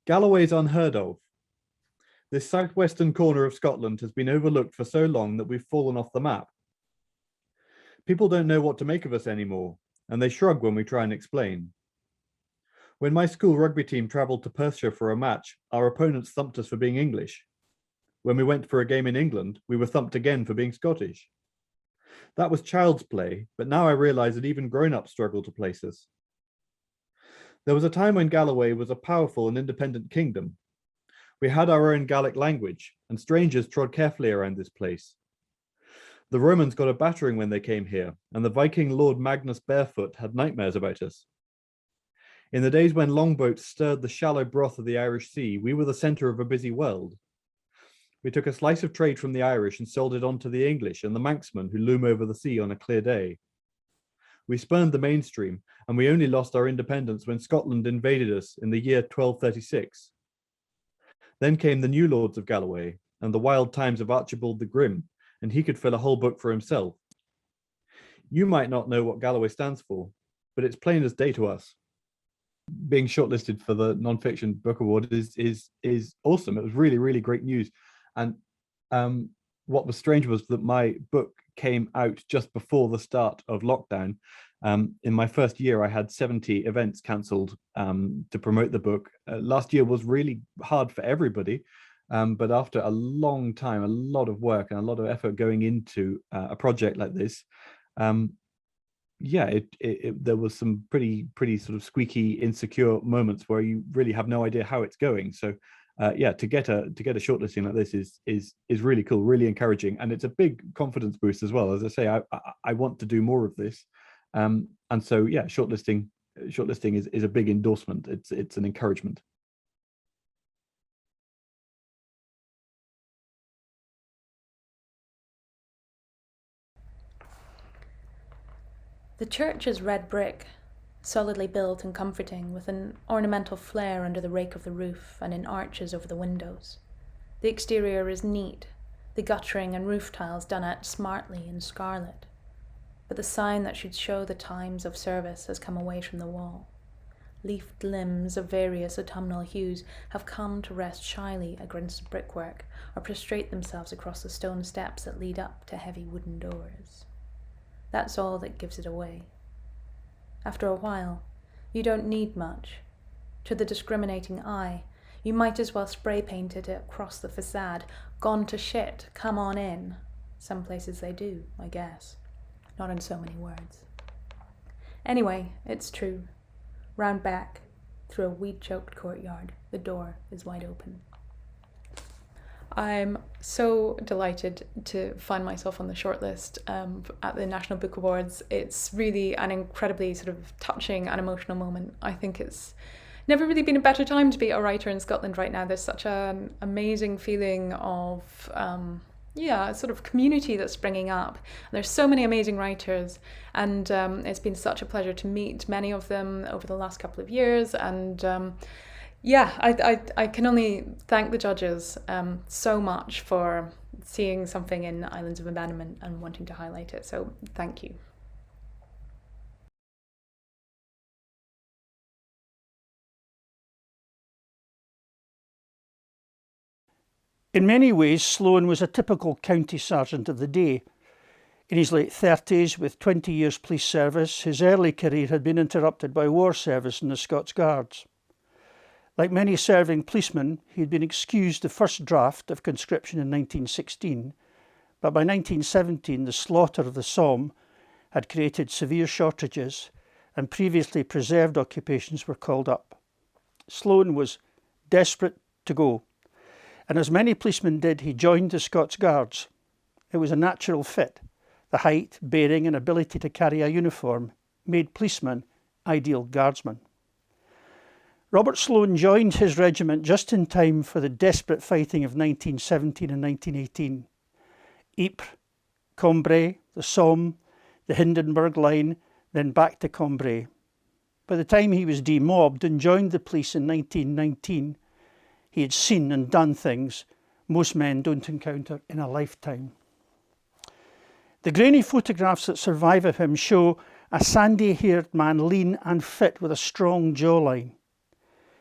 Galloway's unheard of. This southwestern corner of Scotland has been overlooked for so long that we've fallen off the map. People don't know what to make of us anymore, and they shrug when we try and explain. When my school rugby team travelled to Perthshire for a match, our opponents thumped us for being English. When we went for a game in England, we were thumped again for being Scottish. That was child's play, but now I realise that even grown-ups struggle to place us. There was a time when Galloway was a powerful and independent kingdom. We had our own Gaelic language, and strangers trod carefully around this place. The Romans got a battering when they came here, and the Viking Lord Magnus Barefoot had nightmares about us. In the days when longboats stirred the shallow broth of the Irish Sea, we were the centre of a busy world. We took a slice of trade from the Irish and sold it on to the English and the Manxmen who loom over the sea on a clear day. We spurned the mainstream, and we only lost our independence when Scotland invaded us in the year 1236. Then came the new lords of Galloway and the wild times of Archibald the Grim, and he could fill a whole book for himself. You might not know what Galloway stands for, but it's plain as day to us. Being shortlisted for the non-fiction book award is awesome. It was really, really great news. And what was strange was that my book came out just before the start of lockdown. In my first year, I had 70 events cancelled to promote the book. Last year was really hard for everybody, but after a long time, a lot of work and a lot of effort going into a project like this, there was some pretty sort of squeaky, insecure moments where you really have no idea how it's going. So to get a shortlisting like this is really cool, really encouraging, and it's a big confidence boost as well. As I say, I want to do more of this, and so shortlisting is a big endorsement. It's an encouragement. The church is red brick, solidly built and comforting, with an ornamental flare under the rake of the roof and in arches over the windows. The exterior is neat, the guttering and roof tiles done at smartly in scarlet. But the sign that should show the times of service has come away from the wall. Leafed limbs of various autumnal hues have come to rest shyly against the brickwork or prostrate themselves across the stone steps that lead up to heavy wooden doors. That's all that gives it away. After a while, you don't need much. To the discriminating eye, you might as well spray paint it across the facade. Gone to shit, come on in. Some places they do, I guess. Not in so many words. Anyway, it's true. Round back, through a weed-choked courtyard, the door is wide open. I'm so delighted to find myself on the shortlist at the National Book Awards. It's really an incredibly sort of touching and emotional moment. I think it's never really been a better time to be a writer in Scotland right now. There's such an amazing feeling of sort of community that's springing up. There's so many amazing writers, and it's been such a pleasure to meet many of them over the last couple of years, and I can only thank the judges so much for seeing something in Islands of Abandonment and wanting to highlight it. So thank you. In many ways, Sloan was a typical county sergeant of the day. In his late 30s, with 20 years police service, his early career had been interrupted by war service in the Scots Guards. Like many serving policemen, he had been excused the first draft of conscription in 1916, but by 1917 the slaughter of the Somme had created severe shortages and previously preserved occupations were called up. Sloan was desperate to go, and as many policemen did, he joined the Scots Guards. It was a natural fit. The height, bearing and ability to carry a uniform made policemen ideal guardsmen. Robert Sloan joined his regiment just in time for the desperate fighting of 1917 and 1918. Ypres, Cambrai, the Somme, the Hindenburg Line, then back to Cambrai. By the time he was demobbed and joined the police in 1919, he had seen and done things most men don't encounter in a lifetime. The grainy photographs that survive of him show a sandy-haired man, lean and fit with a strong jawline.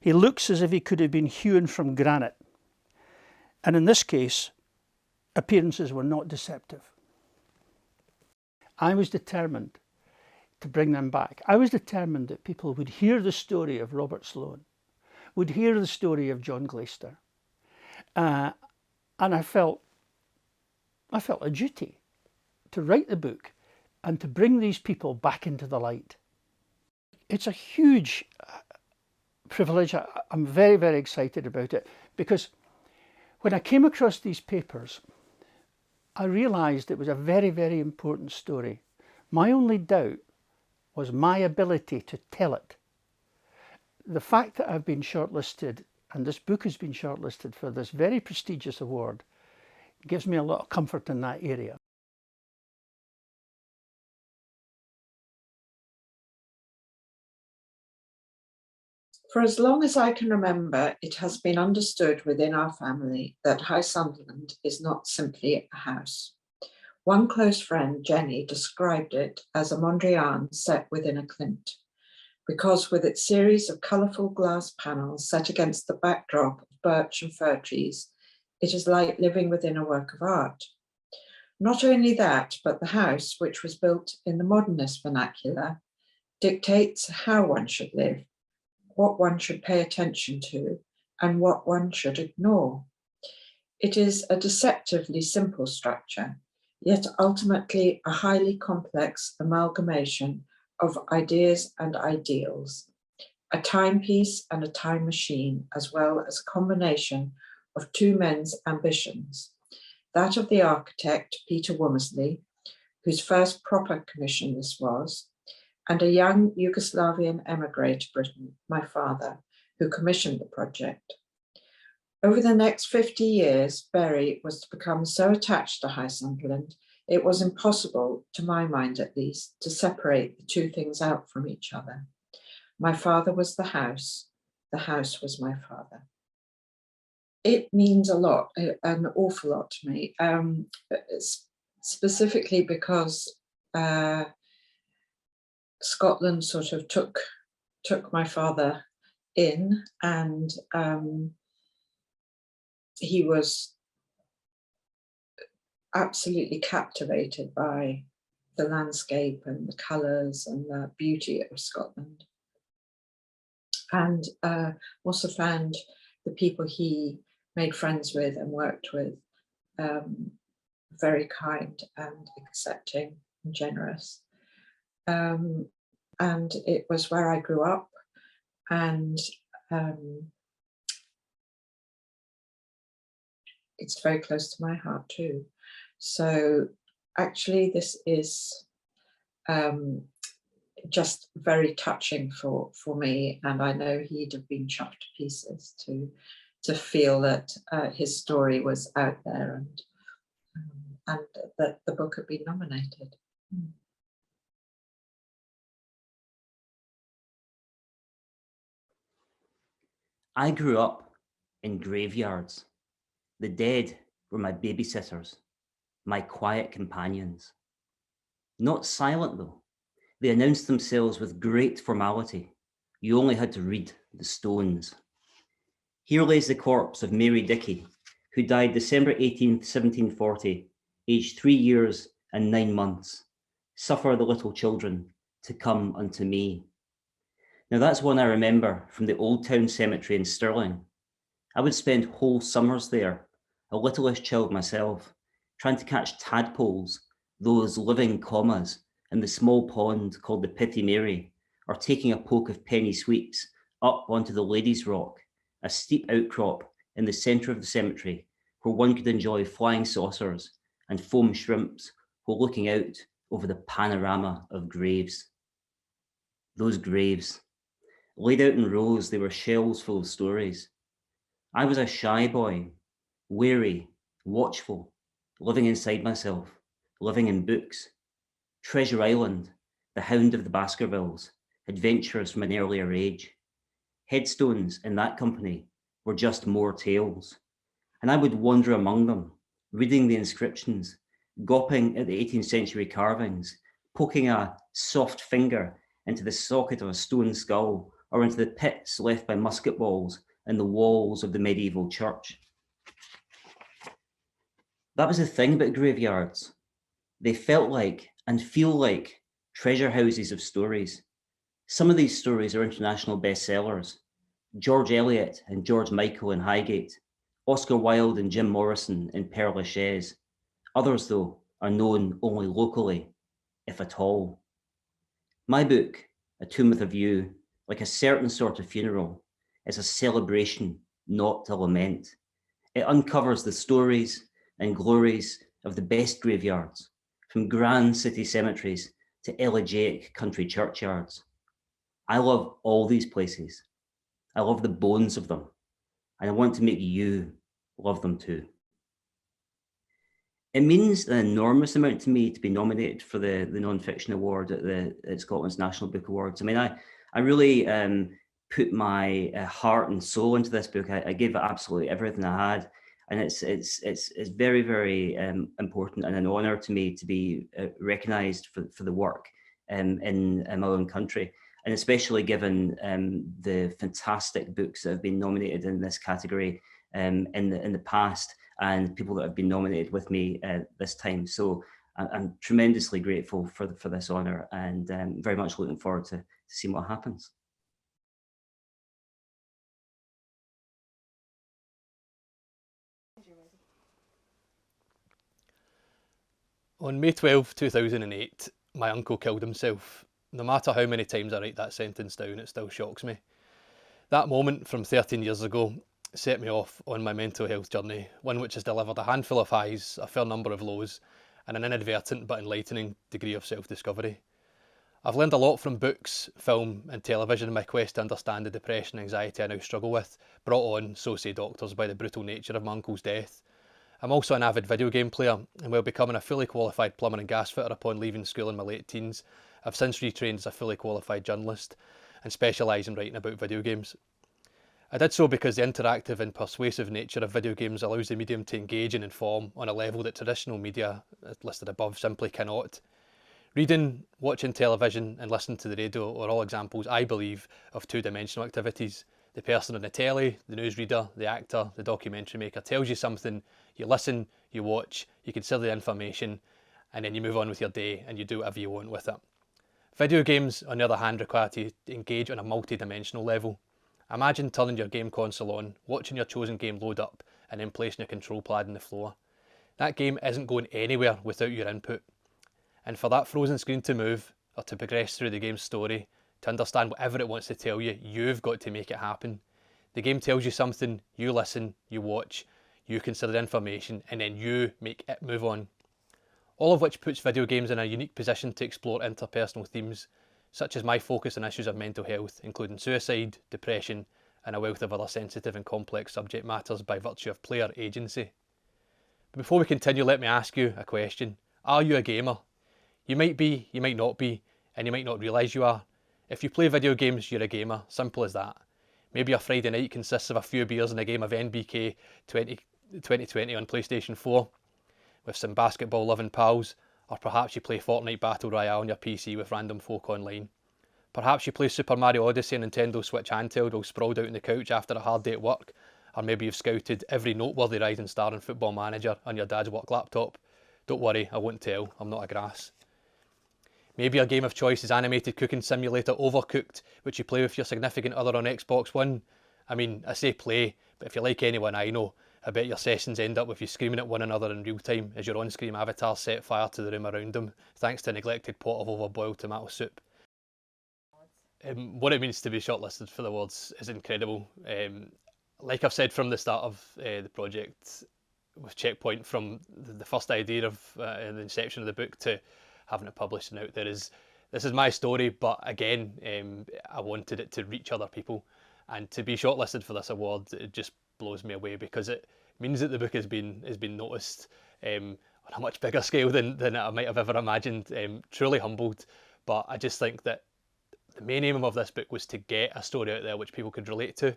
He looks as if he could have been hewn from granite. And in this case, appearances were not deceptive. I was determined to bring them back. I was determined that people would hear the story of Robert Sloan, would hear the story of John Glaister. And I felt a duty to write the book and to bring these people back into the light. It's a huge privilege. I'm very, very excited about it, because when I came across these papers, I realised it was a very, very important story. My only doubt was my ability to tell it. The fact that I've been shortlisted, and this book has been shortlisted for this very prestigious award, gives me a lot of comfort in that area. For as long as I can remember, it has been understood within our family that High Sunderland is not simply a house. One close friend, Jenny, described it as a Mondrian set within a clint, because with its series of colourful glass panels set against the backdrop of birch and fir trees, it is like living within a work of art. Not only that, but the house, which was built in the modernist vernacular, dictates how one should live, what one should pay attention to, and what one should ignore. It is a deceptively simple structure, yet ultimately a highly complex amalgamation of ideas and ideals, a timepiece and a time machine, as well as a combination of two men's ambitions, that of the architect, Peter Womersley, whose first proper commission this was, and a young Yugoslavian emigre to Britain, my father, who commissioned the project. Over the next 50 years, Berry was to become so attached to High Sunderland, it was impossible, to my mind at least, to separate the two things out from each other. My father was the house was my father. It means a lot, an awful lot to me, specifically because Scotland sort of took my father in, and he was absolutely captivated by the landscape and the colours and the beauty of Scotland. And also found the people he made friends with and worked with very kind and accepting and generous. And it was where I grew up, and it's very close to my heart too. So actually this is just very touching for me, and I know he'd have been chuffed to pieces to feel that his story was out there, and that the book had been nominated. I grew up in graveyards. The dead were my babysitters, my quiet companions. Not silent though. They announced themselves with great formality. You only had to read the stones. Here lays the corpse of Mary Dickey, who died December 18th, 1740, aged 3 years and 9 months. Suffer the little children to come unto me. Now that's one I remember from the Old Town Cemetery in Stirling. I would spend whole summers there, a littleish child myself, trying to catch tadpoles, those living commas, in the small pond called the Pitty Mary, or taking a poke of penny sweets up onto the Ladies' Rock, a steep outcrop in the centre of the cemetery where one could enjoy flying saucers and foam shrimps while looking out over the panorama of graves. Those graves. Laid out in rows, they were shelves full of stories. I was a shy boy, wary, watchful, living inside myself, living in books. Treasure Island, The Hound of the Baskervilles, adventures from an earlier age. Headstones in that company were just more tales, and I would wander among them, reading the inscriptions, gawping at the 18th century carvings, poking a soft finger into the socket of a stone skull or into the pits left by musket balls in the walls of the medieval church. That was the thing about graveyards. They felt like and feel like treasure houses of stories. Some of these stories are international bestsellers. George Eliot and George Michael in Highgate, Oscar Wilde and Jim Morrison in Père Lachaise. Others, though, are known only locally, if at all. My book, A Tomb with a View, like a certain sort of funeral, is a celebration, not a lament. It uncovers the stories and glories of the best graveyards, from grand city cemeteries to elegiac country churchyards. I love all these places. I love the bones of them, and I want to make you love them too. It means an enormous amount to me to be nominated for the non-fiction award at Scotland's National Book Awards. I mean, I really put my heart and soul into this book. I gave it absolutely everything I had, and it's very, very important and an honour to me to be recognised for the work in my own country. And especially given the fantastic books that have been nominated in this category in the past, and people that have been nominated with me this time. So I'm tremendously grateful for this honour, and very much looking forward to seeing what happens. On May 12, 2008, my uncle killed himself. No matter how many times I write that sentence down, it still shocks me. That moment from 13 years ago set me off on my mental health journey, one which has delivered a handful of highs, a fair number of lows, and an inadvertent but enlightening degree of self-discovery. I've learned a lot from books, film and television in my quest to understand the depression and anxiety I now struggle with, brought on, so say doctors, by the brutal nature of my uncle's death. I'm also an avid video game player, and while becoming a fully qualified plumber and gas fitter upon leaving school in my late teens, I've since retrained as a fully qualified journalist and specialise in writing about video games. I did so because the interactive and persuasive nature of video games allows the medium to engage and inform on a level that traditional media, listed above, simply cannot. Reading, watching television and listening to the radio are all examples, I believe, of two-dimensional activities. The person on the telly, the newsreader, the actor, the documentary maker tells you something, you listen, you watch, you consider the information, and then you move on with your day and you do whatever you want with it. Video games, on the other hand, require you to engage on a multi-dimensional level. Imagine turning your game console on, watching your chosen game load up, and then placing your control pad on the floor. That game isn't going anywhere without your input. And for that frozen screen to move, or to progress through the game's story, to understand whatever it wants to tell you, you've got to make it happen. The game tells you something, you listen, you watch, you consider the information, and then you make it move on. All of which puts video games in a unique position to explore interpersonal themes, such as my focus on issues of mental health, including suicide, depression, and a wealth of other sensitive and complex subject matters by virtue of player agency. But before we continue, let me ask you a question. Are you a gamer? You might be, you might not be, and you might not realise you are. If you play video games, you're a gamer. Simple as that. Maybe a Friday night consists of a few beers and a game of NBK 2020 on PlayStation 4 with some basketball-loving pals, or perhaps you play Fortnite Battle Royale on your PC with random folk online. Perhaps you play Super Mario Odyssey on Nintendo Switch handheld while sprawled out on the couch after a hard day at work, or maybe you've scouted every noteworthy rising star in Football Manager on your dad's work laptop. Don't worry, I won't tell, I'm not a grass. Maybe your game of choice is animated cooking simulator Overcooked, which you play with your significant other on Xbox One. I mean, I say play, but if you're like anyone I know, I bet your sessions end up with you screaming at one another in real time as your on-screen avatar set fire to the room around them, thanks to a neglected pot of overboiled tomato soup. What it means to be shortlisted for the awards is incredible. Like I've said from the start of the project with Checkpoint, from the first idea of the inception of the book to having it published and out there, this is my story, but again, I wanted it to reach other people, and to be shortlisted for this award, it just blows me away because it means that the book has been noticed on a much bigger scale than I might have ever imagined. Truly humbled, but I just think that the main aim of this book was to get a story out there which people could relate to,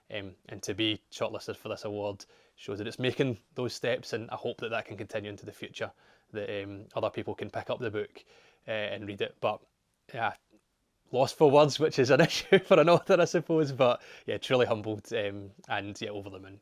and to be shortlisted for this award shows that it's making those steps, and I hope that that can continue into the future, that other people can pick up the book and read it. But yeah, lost for words, which is an issue for an author, I suppose. But yeah, truly humbled and yeah, over the moon.